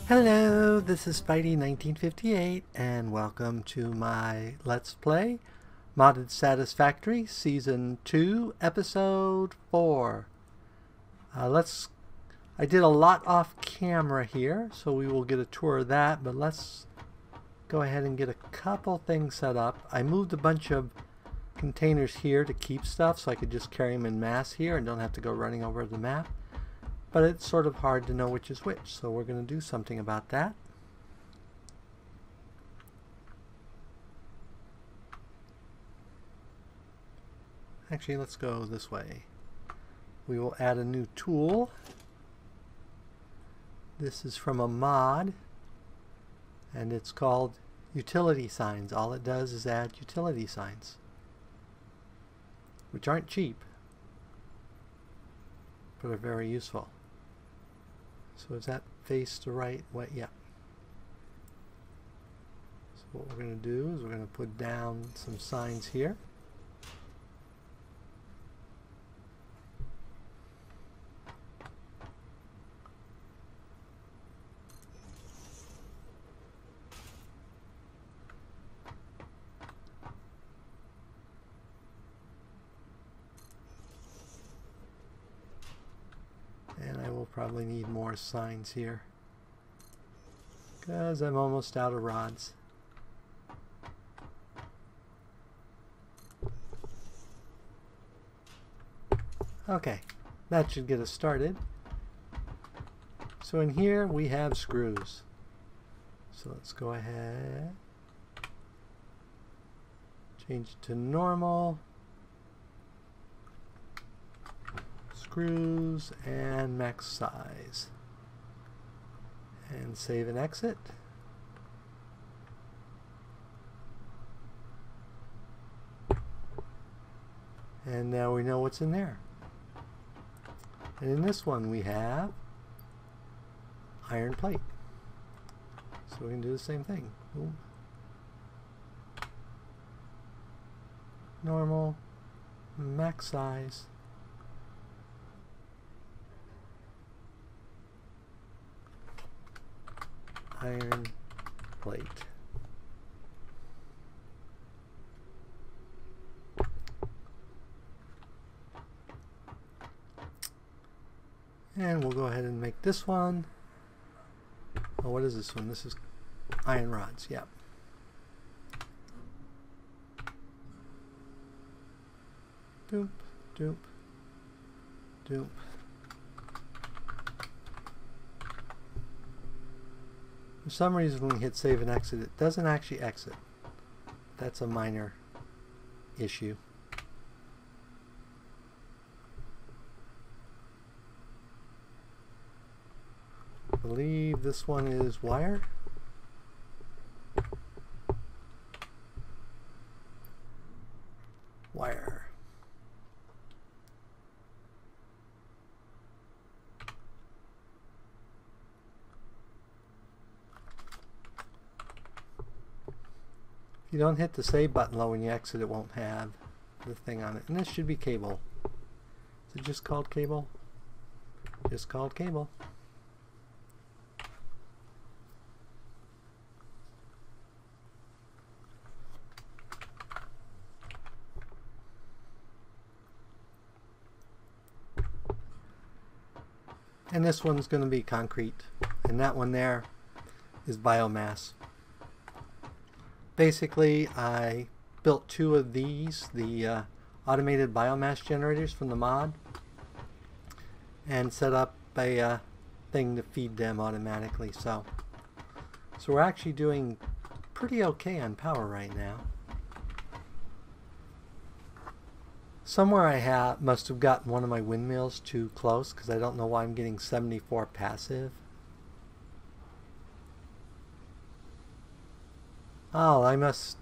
Hello, this is Spidey1958 and welcome to my Let's Play Modded Satisfactory Season 2 Episode 4. I did a lot off camera here, so we will get a tour of that, but let's go ahead and get a couple things set up. I moved a bunch of containers here to keep stuff so I could just carry them in mass here and don't have to go running over the map. But it's sort of hard to know which is which, so we're going to do something about that. Actually, let's go this way. We will add a new tool. This is from a mod, and it's called Utility Signs. All it does is add utility signs, which aren't cheap, but are very useful. So is that face the right way? Yeah. So what we're going to do is we're going to put down some signs here. Probably need more signs here because I'm almost out of rods. Okay, that should get us started. So in here we have screws. So let's go ahead, change it to normal. Screws and max size, and save and exit. And now we know what's in there. And in this one we have iron plate, so we can do the same thing. Boom. Normal, max size, iron plate. And we'll go ahead and make this one. Oh, what is this one? This is iron rods. Yeah. Doop, doop, doop. For some reason when we hit save and exit, it doesn't actually exit. That's a minor issue. I believe this one is wire. Wire. You don't hit the save button low when you exit, it won't have the thing on it. And this should be cable. Is it just called cable? Just called cable. And this one's going to be concrete. And that one there is biomass. Basically, I built two of these, the automated biomass generators from the mod, and set up a thing to feed them automatically. So we're actually doing pretty okay on power right now. Somewhere I must have gotten one of my windmills too close, because I don't know why I'm getting 74 passive. Oh, I must...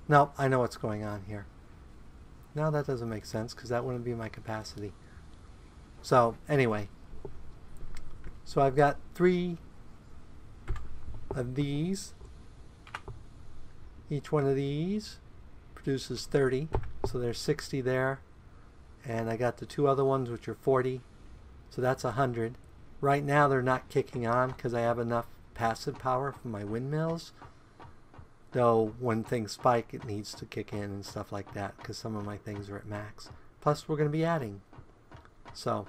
Nope, I know what's going on here. Now that doesn't make sense because that wouldn't be my capacity. So, anyway. So I've got 3 of these. Each one of these produces 30. So there's 60 there. And I got the 2 other ones which are 40. So that's 100. Right now they're not kicking on because I have enough passive power from my windmills. Though when things spike, it needs to kick in and stuff like that because some of my things are at max. Plus, we're going to be adding. So,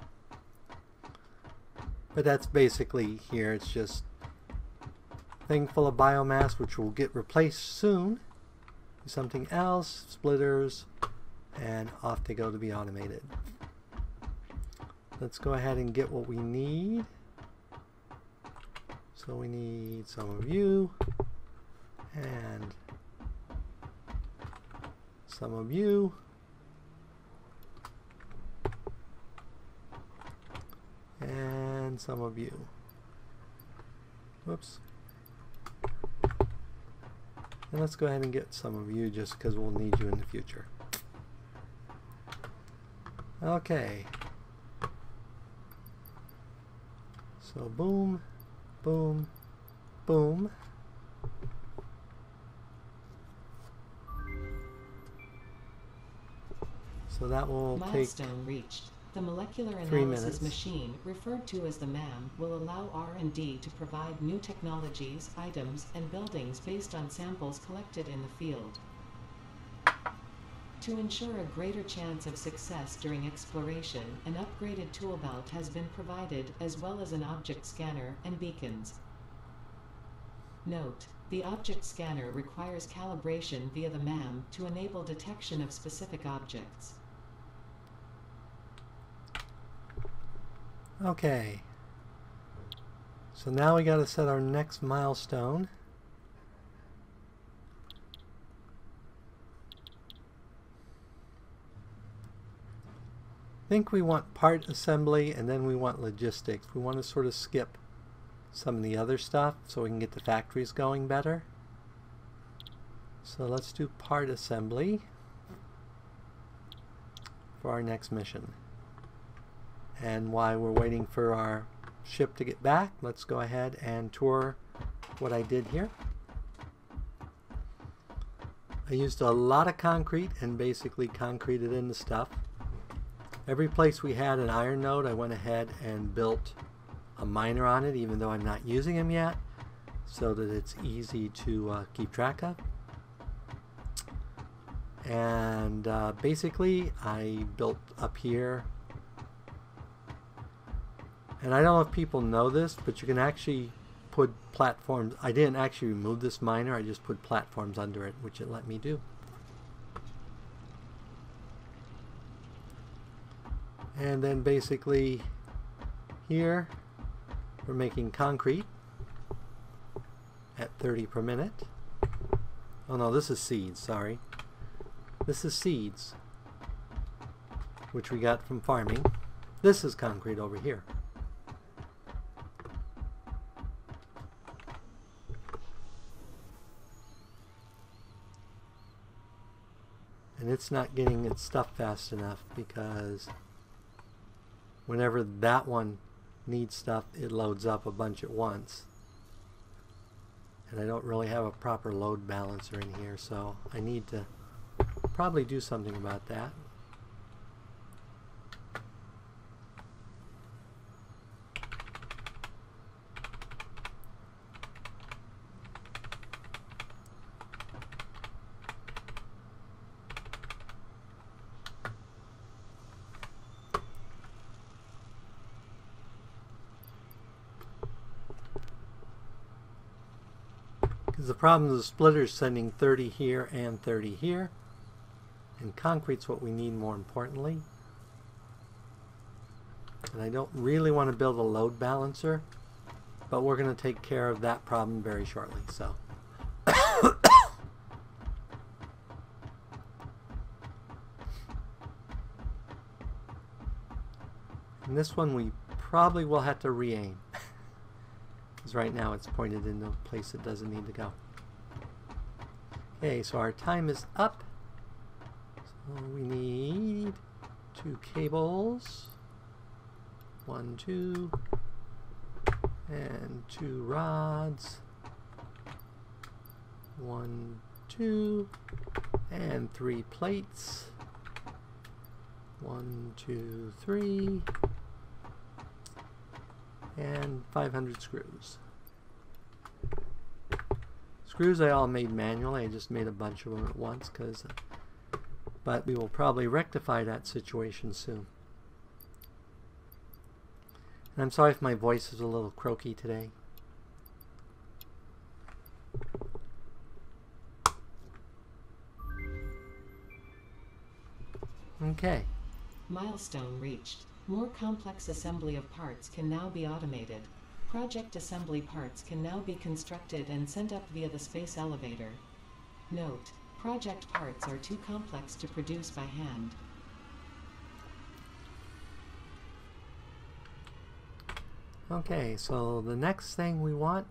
but that's basically here. It's just a thing full of biomass, which will get replaced soon. Something else, splitters, and off they go to be automated. Let's go ahead and get what we need. So we need some of you and some of you and some of you. Whoops. And let's go ahead and get some of you just because we'll need you in the future. Okay. So boom, boom, boom. So that will Milestone reached. The molecular analysis machine, referred to as the MAM, will allow R&D to provide new technologies, items, and buildings based on samples collected in the field. To ensure a greater chance of success during exploration, an upgraded tool belt has been provided, as well as an object scanner and beacons. Note: the object scanner requires calibration via the MAM to enable detection of specific objects. Okay, so now we got to set our next milestone. I think we want part assembly and then we want logistics. We want to sort of skip some of the other stuff so we can get the factories going better. So let's do part assembly for our next mission. And while we're waiting for our ship to get back, let's go ahead and tour what I did here. I used a lot of concrete and basically concreted in the stuff. Every place we had an iron node, I went ahead and built a miner on it, even though I'm not using them yet, so that it's easy to keep track of. And basically I built up here. And I don't know if people know this, but you can actually put platforms. I didn't actually remove this miner, I just put platforms under it, which it let me do. And then basically here we're making concrete at 30 per minute. Oh no, this is seeds, sorry. This is seeds, which we got from farming. This is concrete over here. And it's not getting its stuff fast enough because whenever that one needs stuff, it loads up a bunch at once. And I don't really have a proper load balancer in here, so I need to probably do something about that. The problem is the splitter is sending 30 here and 30 here, and concrete's what we need more importantly. And I don't really want to build a load balancer, but we're going to take care of that problem very shortly. So and this one we probably will have to re-aim. Right now it's pointed in the place it doesn't need to go. Okay, so our time is up. So we need 2 cables. 1, 2, and 2 rods. 1, 2, and 3 plates. 1, 2, 3. And 500 screws. screws I all made manually. I just made a bunch of them at once, but we will probably rectify that situation soon. And I'm sorry if my voice is a little croaky today. Okay. Milestone reached. More complex assembly of parts can now be automated. Project assembly parts can now be constructed and sent up via the space elevator. Note: project parts are too complex to produce by hand. Okay, so the next thing we want,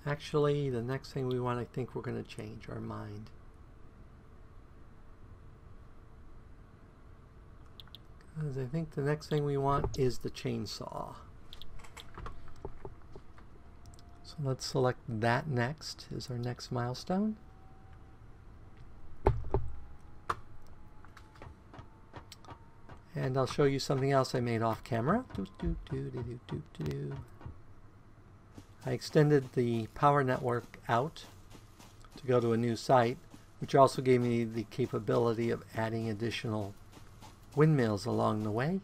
actually the next thing we want, I think we're going to change our mind. Because I think the next thing we want is the chainsaw. So let's select that next, is our next milestone. And I'll show you something else I made off camera. I extended the power network out to go to a new site, which also gave me the capability of adding additional windmills along the way.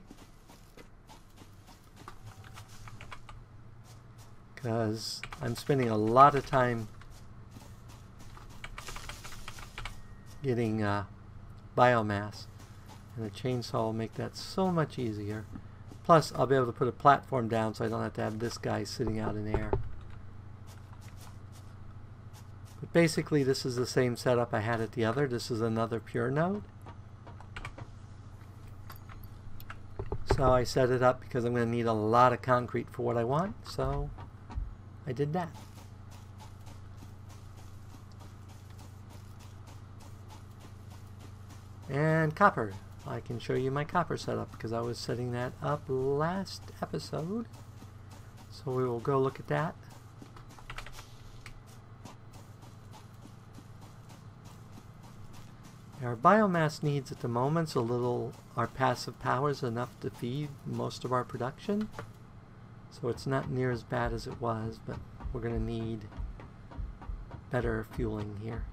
Because I'm spending a lot of time getting biomass. And a chainsaw will make that so much easier. Plus, I'll be able to put a platform down so I don't have to have this guy sitting out in air. But basically, this is the same setup I had at the other. This is another pure node. So I set it up because I'm going to need a lot of concrete for what I want. So I did that. And copper. I can show you my copper setup because I was setting that up last episode. So we will go look at that. Our biomass needs at the moment our passive power is enough to feed most of our production. So it's not near as bad as it was, but we're going to need better fueling here.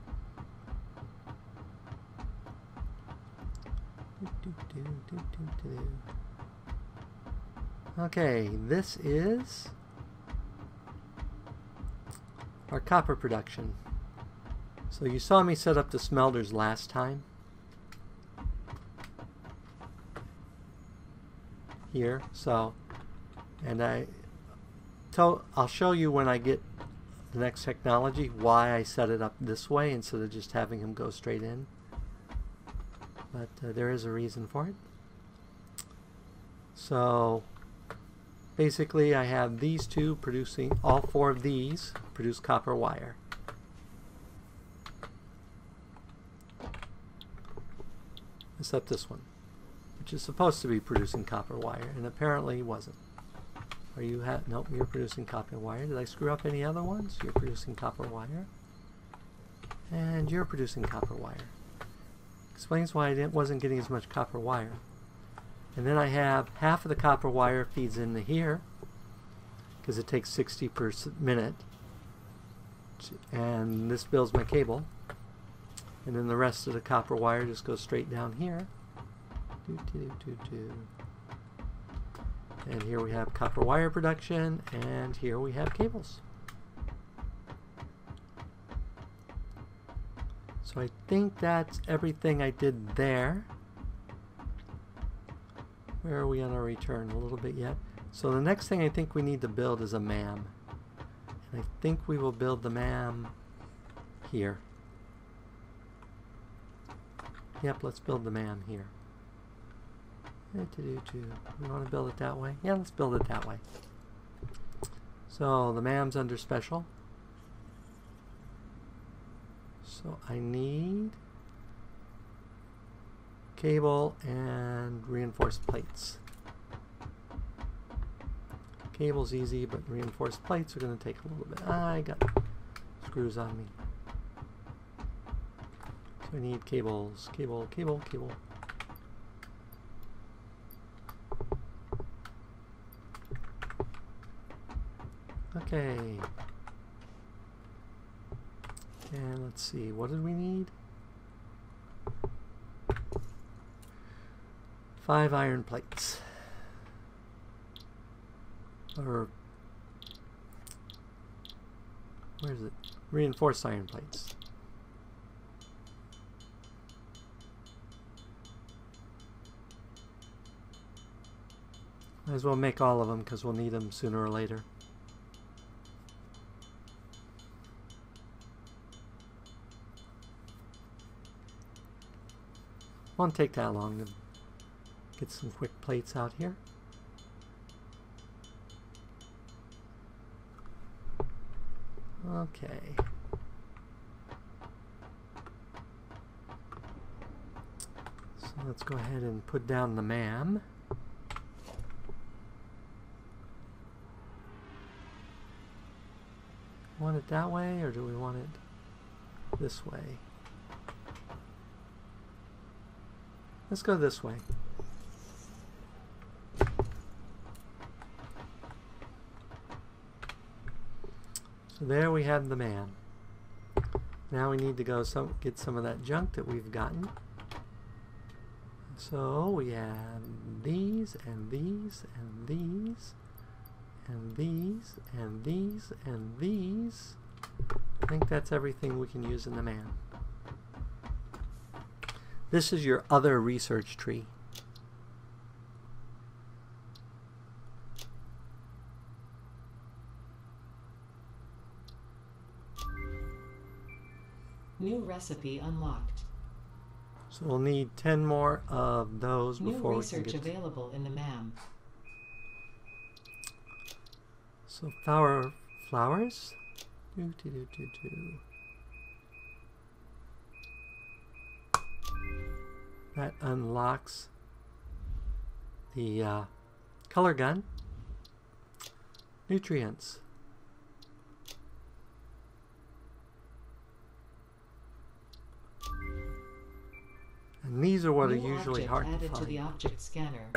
Okay, this is our copper production. So you saw me set up the smelters last time. Here, and I'll show you when I get the next technology why I set it up this way instead of just having him go straight in. But there is a reason for it. So basically I have these two producing, all four of these produce copper wire. Except this one, which is supposed to be producing copper wire, and apparently wasn't. Are you nope, you're producing copper wire. Did I screw up any other ones? You're producing copper wire. And you're producing copper wire. Explains why I wasn't getting as much copper wire. And then I have half of the copper wire feeds into here because it takes 60 per minute, and this builds my cable. And then the rest of the copper wire just goes straight down here. And here we have copper wire production, and here we have cables. So I think that's everything I did there. Where are we on our return? A little bit yet. So the next thing I think we need to build is a MAM. And I think we will build the MAM here. Yep, let's build the MAM here. We want to build it that way? Yeah, let's build it that way. So the MAM's under special. So I need cable and reinforced plates. Cable's easy, but reinforced plates are going to take a little bit. I got screws on me. So I need cables, cable. Okay. And let's see, what did we need? 5 iron plates. Or, where is it? Reinforced iron plates. Might as well make all of them because we'll need them sooner or later. Won't take that long to get some quick plates out here. Okay. So let's go ahead and put down the MAM. Want it that way, or do we want it this way? Let's go this way. So there we have the MAM. Now we need to go get some of that junk that we've gotten. So we have these and these and these and these and these and these. I think that's everything we can use in the MAM. This is your other research tree. New recipe unlocked. So we'll need 10 more of those before we can New get research available in the MAM. So flowers. That unlocks the color gun. Nutrients. And these are what are usually hard to find. To the object scanner.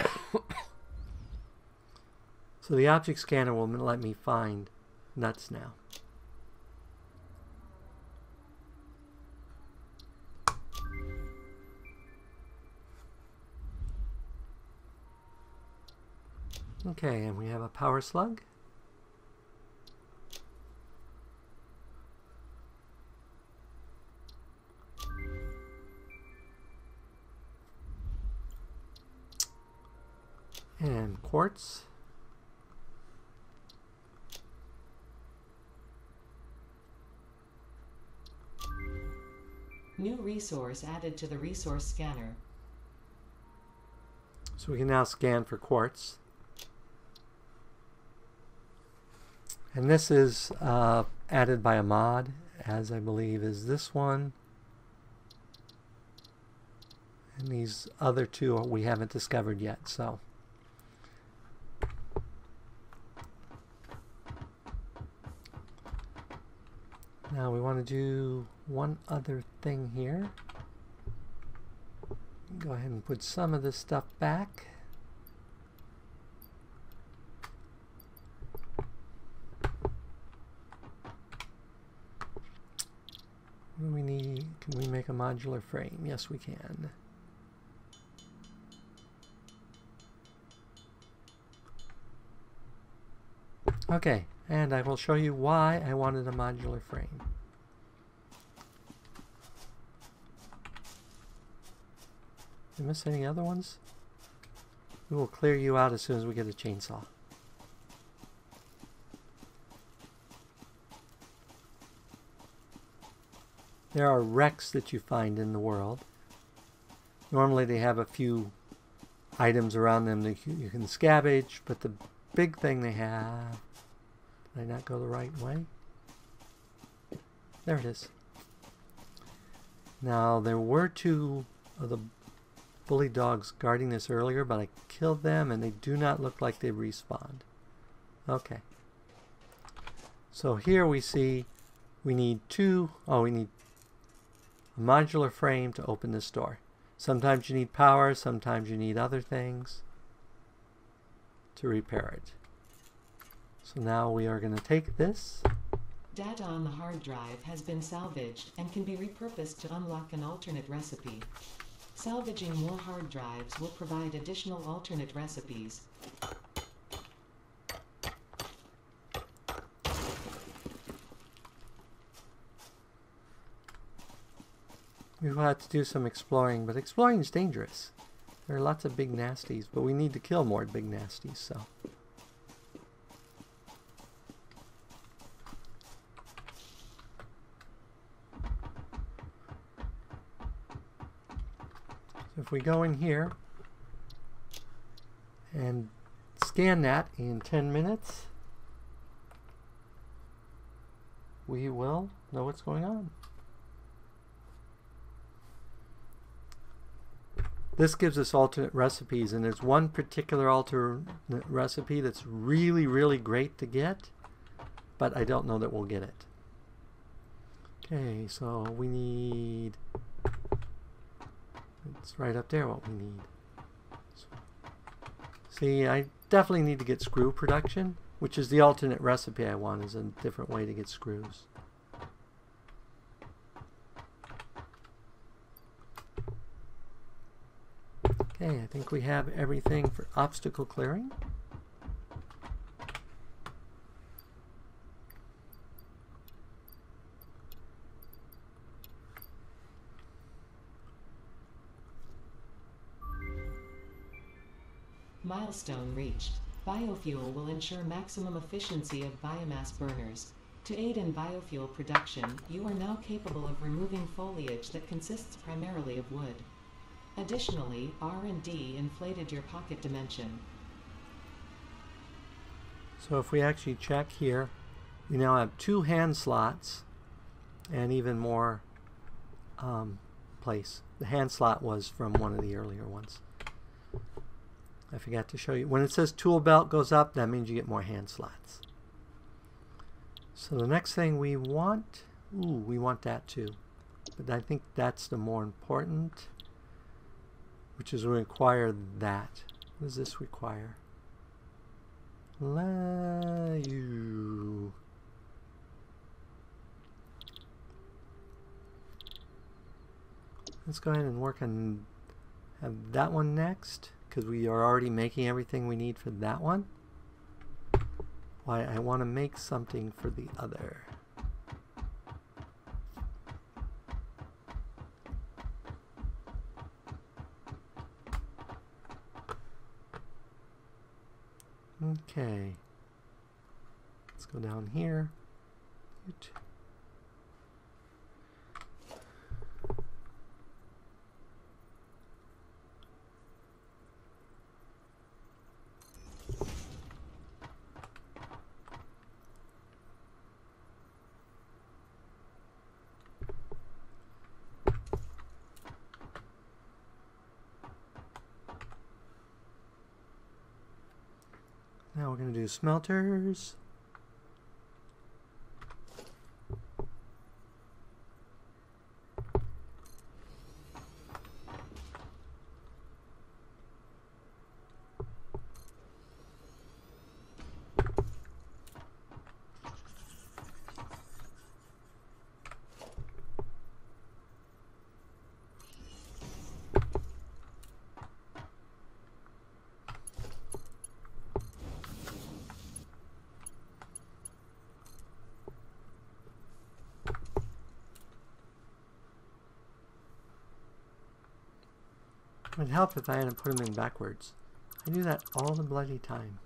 So the object scanner will let me find nuts now. Okay, and we have a power slug. And quartz. New resource added to the resource scanner. So we can now scan for quartz. And this is added by a mod, as I believe is this one. And these other two we haven't discovered yet, so. Now we want to do one other thing here. Go ahead and put some of this stuff back. What do we need? Can we make a modular frame? Yes, we can. Okay, and I will show you why I wanted a modular frame. Did I miss any other ones? We will clear you out as soon as we get a chainsaw. There are wrecks that you find in the world. Normally they have a few items around them that you can scavenge, but the big thing they have... Did I not go the right way? There it is. Now, there were two of the bully dogs guarding this earlier, but I killed them and they do not look like they respawned. Okay. So here we see we need we need a modular frame to open this door. Sometimes you need power, sometimes you need other things to repair it. So now we are going to take this Data on the hard drive has been salvaged and can be repurposed to unlock an alternate recipe. Salvaging more hard drives will provide additional alternate recipes. We will have to do some exploring, but exploring is dangerous. There are lots of big nasties, but we need to kill more big nasties, so. If we go in here and scan that in 10 minutes, we will know what's going on. This gives us alternate recipes, and there's one particular alternate recipe that's really, really great to get, but I don't know that we'll get it. Okay, so we need... It's right up there what we need. So, see, I definitely need to get screw production, which is the alternate recipe I want, is a different way to get screws. Okay, I think we have everything for obstacle clearing. Milestone reached. Biofuel will ensure maximum efficiency of biomass burners. To aid in biofuel production, you are now capable of removing foliage that consists primarily of wood. Additionally, R&D inflated your pocket dimension. So if we actually check here, we now have 2 hand slots and even more place. The hand slot was from one of the earlier ones. I forgot to show you. When it says tool belt goes up, that means you get more hand slots. So the next thing we want, we want that too. But I think that's the more important, which is we require that. What does this require? You. Let's go ahead and work on have that one next, because we are already making everything we need for that one. Why, I want to make something for the other. Okay. Let's go down here. Now we're going to do smelters. It would help if I hadn't put them in backwards. I do that all the bloody time.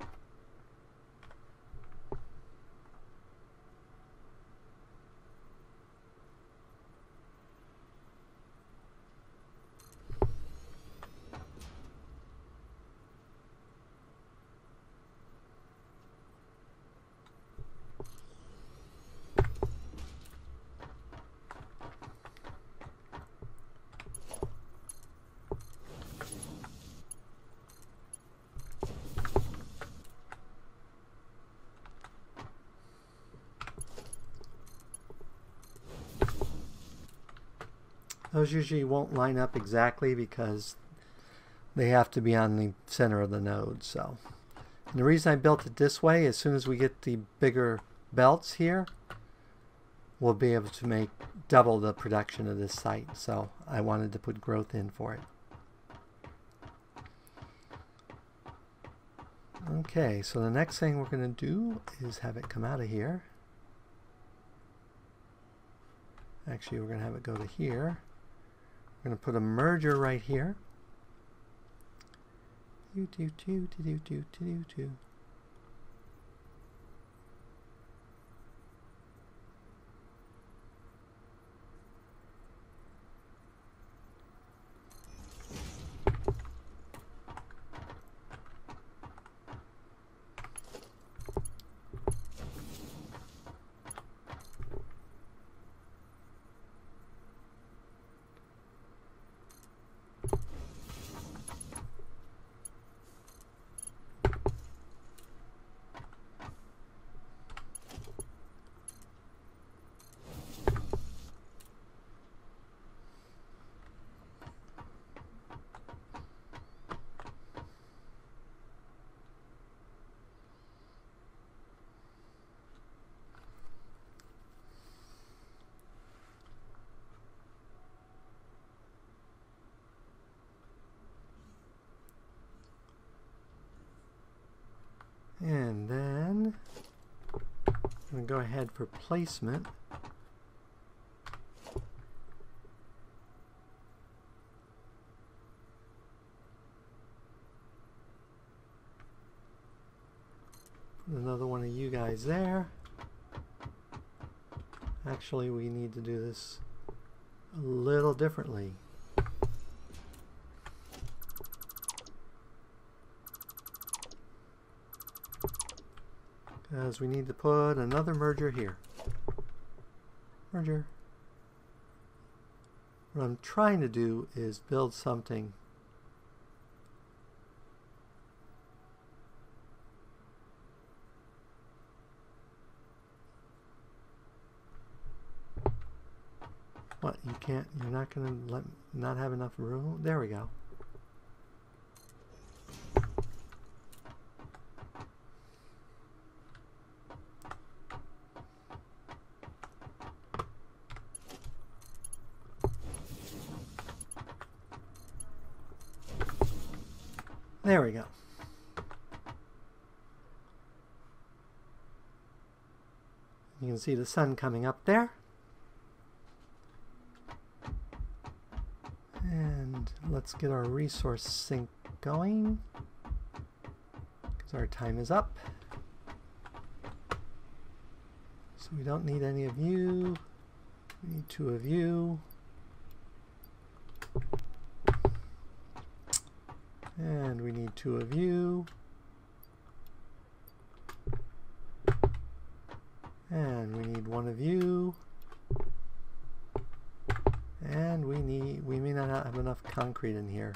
Those usually won't line up exactly because they have to be on the center of the node. So, and the reason I built it this way, as soon as we get the bigger belts here, we'll be able to make double the production of this site. So I wanted to put growth in for it. Okay, so the next thing we're going to do is have it come out of here. Actually, we're going to have it go to here. We're going to put a merger right here. And then I'm going to go ahead for placement. Put another one of you guys there. Actually, we need to do this a little differently. Because we need to put another merger here. Merger. What I'm trying to do is build something What, you can't, you're not going to not have enough room? There we go. There we go. You can see the sun coming up there. And let's get our resource sink going, because our time is up. So we don't need any of you. We need 2 of you. And we need 2 of you. And we need 1 of you. And we may not have enough concrete in here.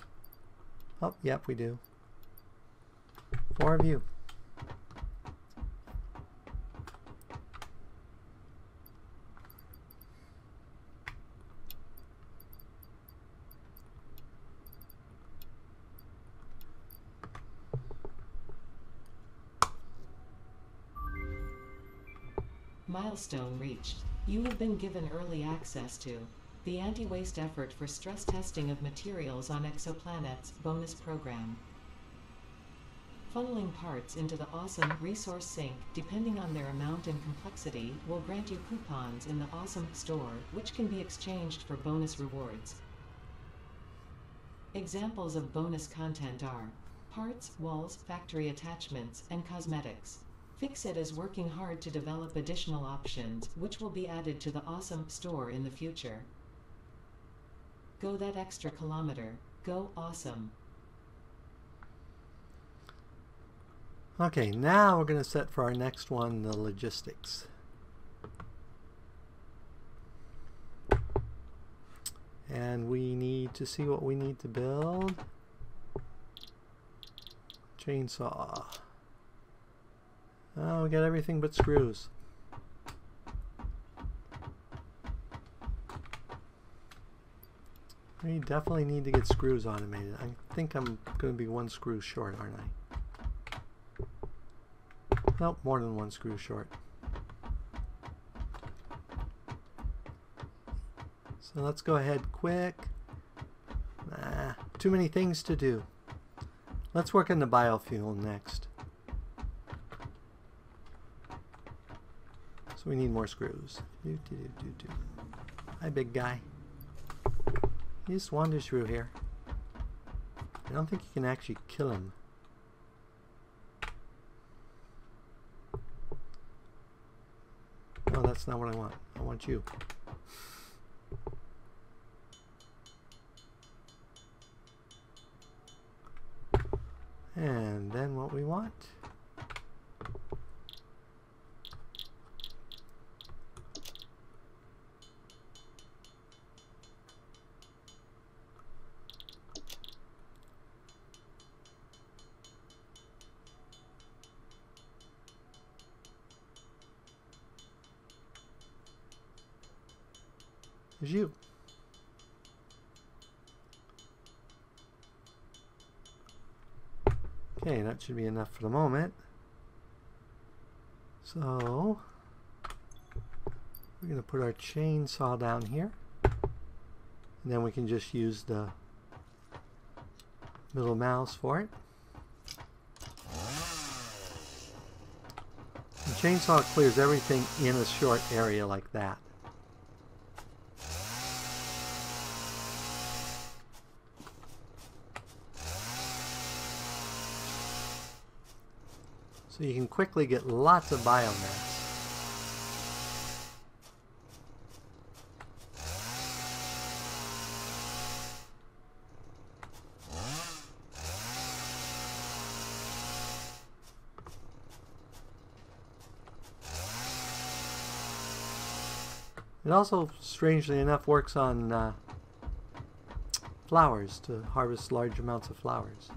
Oh, yep, we do. 4 of you. Milestone reached. You have been given early access to the Anti-Waste Effort for Stress Testing of Materials on Exoplanets bonus program. Funneling parts into the awesome resource sink, depending on their amount and complexity, will grant you coupons in the awesome store, which can be exchanged for bonus rewards. Examples of bonus content are parts, walls, factory attachments, and cosmetics. Fixit is working hard to develop additional options, which will be added to the awesome store in the future. Go that extra kilometer. Go awesome. Okay, now we're going to set for our next one, the logistics. And we need to see what we need to build. Chainsaw. Oh, we got everything but screws. We definitely need to get screws automated. I think I'm going to be 1 screw short, aren't I? Nope, more than 1 screw short. So let's go ahead quick. Too many things to do. Let's work on the biofuel next. So we need more screws. Hi, big guy. He just wanders through here. I don't think you can actually kill him. No, that's not what I want. I want you. And then what we want. Is you. Okay, that should be enough for the moment. So we're going to put our chainsaw down here, and then we can just use the middle mouse for it. The chainsaw clears everything in a short area like that. So you can quickly get lots of biomass. It also, strangely enough, works on flowers, to harvest large amounts of flowers.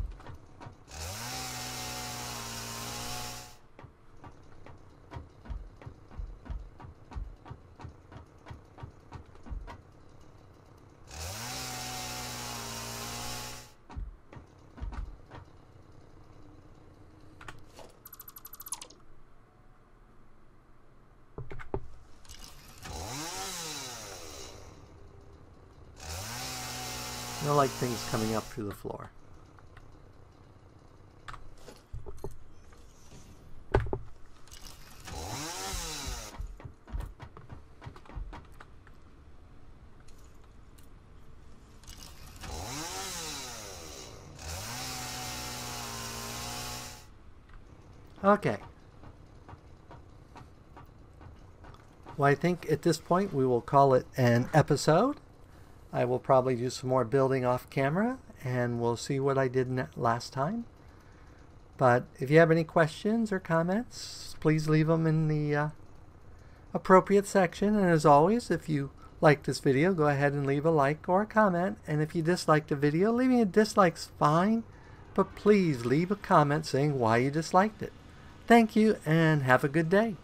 I don't like things coming up through the floor. Okay. Well, I think at this point we will call it an episode. I will probably do some more building off camera, and we'll see what I did last time. But if you have any questions or comments, please leave them in the appropriate section. And as always, if you like this video, go ahead and leave a like or a comment. And if you disliked the video, leaving a dislike's fine, but please leave a comment saying why you disliked it. Thank you, and have a good day.